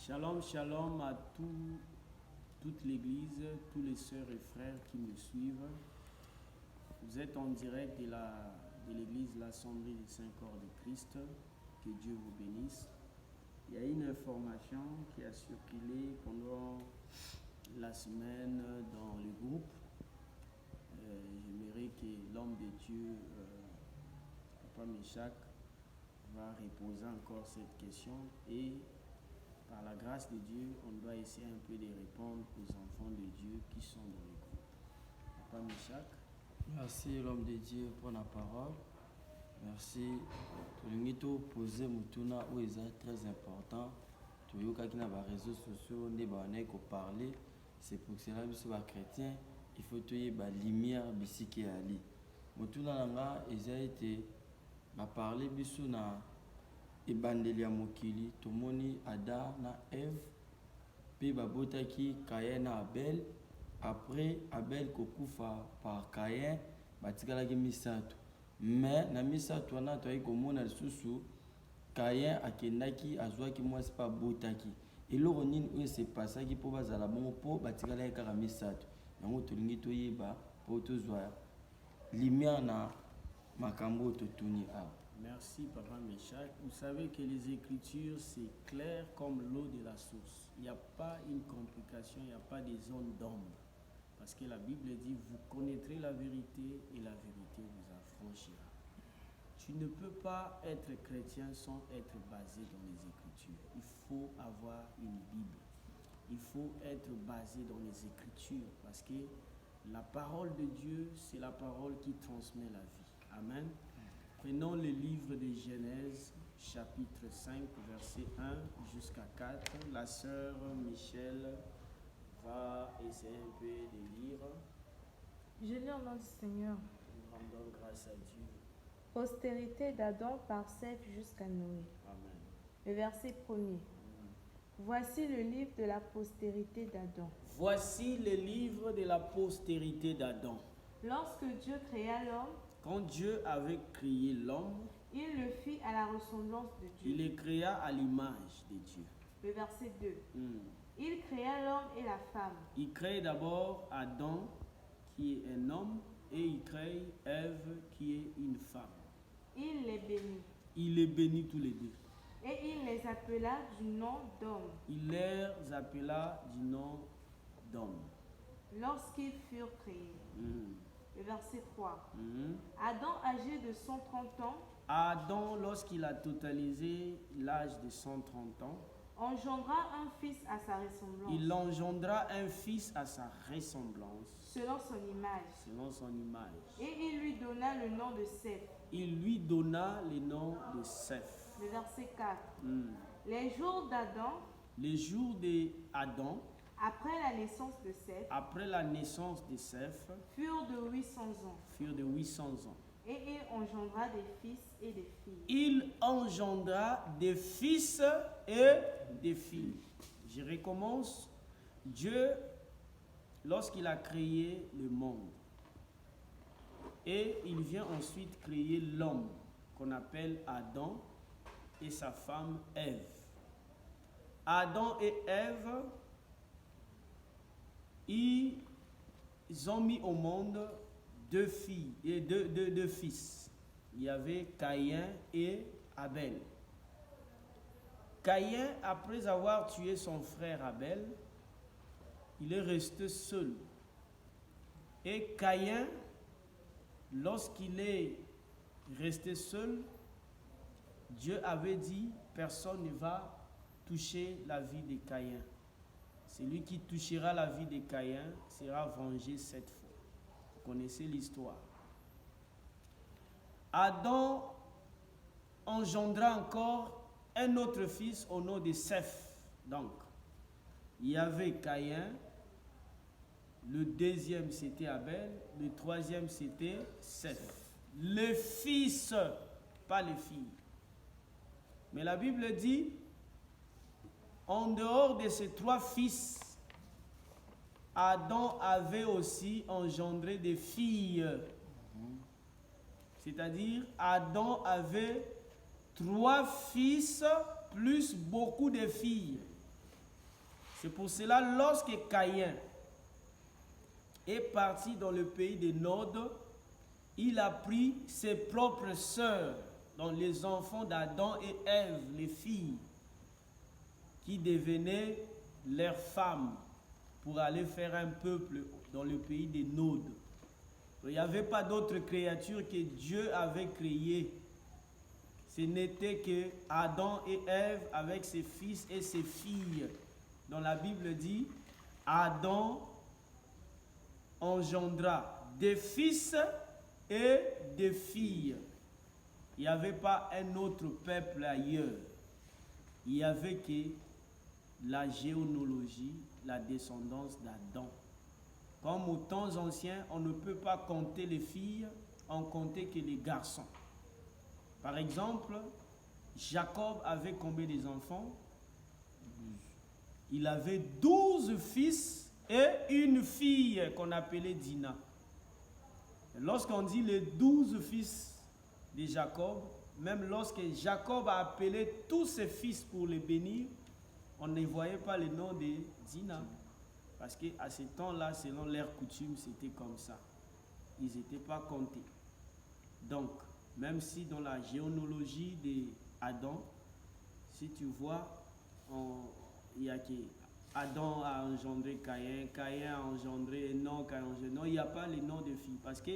Shalom, shalom à toute l'église, tous les sœurs et frères qui me suivent. Vous êtes en direct de l'église l'Assemblée des Saints-Corps de Christ. Que Dieu vous bénisse. Il y a une information qui a circulé pendant la semaine dans le groupe. J'aimerais que l'homme de Dieu, Papa Meshach, va reposer encore cette question et par la grâce de Dieu, on doit essayer un peu de répondre aux enfants de Dieu qui sont dans le groupe. Papa Meshach. Merci l'homme de Dieu pour la parole. Merci. Tout poser mutuna où est très important. Tout le monde qui n'a pas réseaux sociaux, n'est pas parler. C'est pour cela que les chrétiens, il faut que la lumière ici qui est allée. Mutuna nanga ils a été parler biso na ebandeli ya mokili tomoni Adam na Eve pe babotaki Caïn na Abel. Après Abel kokufa par Caïn batikalaki misato. Mais na misato wana toyi komona lisusu Caïn akendaki azwaki mwasi pa botaki. Eloko nini oyo se pasaki po bazala bongo po batikalaki kaka misato. Yango tolingi toyeba po tozwa lumière na makambo totuni awa. Merci Papa Meshach. Vous savez que les Écritures, c'est clair comme l'eau de la source. Il n'y a pas une complication, il n'y a pas de zone d'ombre. Parce que la Bible dit, vous connaîtrez la vérité et la vérité vous affranchira. Tu ne peux pas être chrétien sans être basé dans les Écritures. Il faut avoir une Bible. Il faut être basé dans les Écritures parce que la parole de Dieu, c'est la parole qui transmet la vie. Amen. Prenons le livre de Genèse, chapitre 5, verset 1 jusqu'à 4. La sœur Michel va essayer un peu de lire. Je lis au nom du Seigneur. Nous rendons grâce à Dieu. Postérité d'Adam par Seth jusqu'à Noé. Amen. Le verset 1er. Voici le livre de la postérité d'Adam. Voici le livre de la postérité d'Adam. Lorsque Dieu créa l'homme, quand Dieu avait créé l'homme, il le fit à la ressemblance de Dieu. Il le créa à l'image de Dieu. Le verset 2. Il créa l'homme et la femme. Il crée d'abord Adam, qui est un homme, et il crée Ève, qui est une femme. Il les bénit. Il les bénit tous les deux. Et il les appela du nom d'homme. Il les appela du nom d'homme. Lorsqu'ils furent créés. Le verset 3. Adam, âgé de 130 ans, Adam, lorsqu'il a totalisé l'âge de 130 ans, engendra un fils à sa ressemblance. Il engendra un fils à sa ressemblance. Selon son image. Selon son image. Et il lui donna le nom de Seth. Il lui donna le nom de Seth. Le verset 4. Les jours d'Adam. Les jours d'Adam. Après la naissance de Seth. Après la naissance de Seth. Furent de 800 ans. Furent de 800 ans. Et il engendra des fils et des filles. Il engendra des fils et des filles. Je recommence. Dieu, lorsqu'il a créé le monde, et il vient ensuite créer l'homme, qu'on appelle Adam, et sa femme Ève. Adam et Ève, ils ont mis au monde deux filles et deux fils. Il y avait Caïn et Abel. Caïn, après avoir tué son frère Abel, il est resté seul. Et Caïn, lorsqu'il est resté seul, Dieu avait dit, personne ne va toucher la vie de Caïn. Celui qui touchera la vie de Caïn sera vengé 7 fois. Vous connaissez l'histoire. Adam engendra encore un autre fils au nom de Seth. Donc, il y avait Caïn, le deuxième c'était Abel, le troisième c'était Seth. Le fils, pas les filles. Mais la Bible dit, en dehors de ces 3 fils, Adam avait aussi engendré des filles. C'est-à-dire, Adam avait 3 fils plus beaucoup de filles. C'est pour cela, lorsque Caïn est parti dans le pays de Nod, il a pris ses propres sœurs, donc les enfants d'Adam et Ève, les filles, qui devenaient leurs femmes pour aller faire un peuple dans le pays de Nod. Il n'y avait pas d'autres créatures que Dieu avait créées. Ce n'était que Adam et Ève avec ses fils et ses filles. Dans la Bible dit, Adam engendra des fils et des filles. Il n'y avait pas un autre peuple ailleurs. Il n'y avait que la généalogie, la descendance d'Adam. Comme aux temps anciens, on ne peut pas compter les filles, on comptait que les garçons. Par exemple, Jacob avait combien d'enfants? 12. Il avait 12 fils et une fille qu'on appelait Dina. Lorsqu'on dit les 12 fils de Jacob, même lorsque Jacob a appelé tous ses fils pour les bénir, on ne voyait pas le nom de Dina. Parce qu'à ce temps-là, selon leur coutume, c'était comme ça. Ils n'étaient pas comptés. Donc, même si dans la généalogie d'Adam, si tu vois, il y a que Adam a engendré Caïn, Caïn a engendré Enoch, non, il n'y a pas les noms de filles. Parce que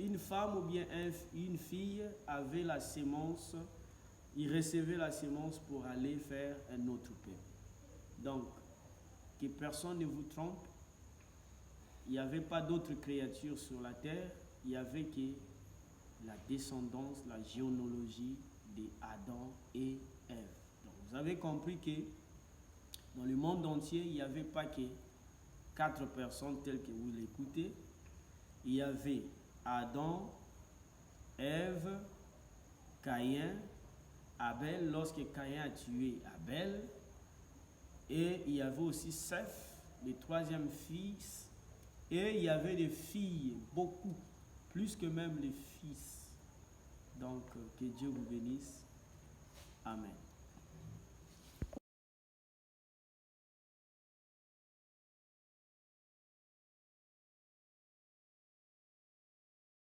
une femme ou bien une fille avait la sémence, il recevait la sémence pour aller faire un autre peuple. Donc, que personne ne vous trompe, il n'y avait pas d'autres créatures sur la terre, il n'y avait que la descendance, la généalogie d'Adam et Ève. Donc, vous avez compris que dans le monde entier, il n'y avait pas que 4 personnes telles que vous l'écoutez. Il y avait Adam, Ève, Caïn, Abel, lorsque Caïn a tué Abel. Et il y avait aussi Seth, le 3e fils. Et il y avait des filles, beaucoup, plus que même les fils. Donc, que Dieu vous bénisse. Amen.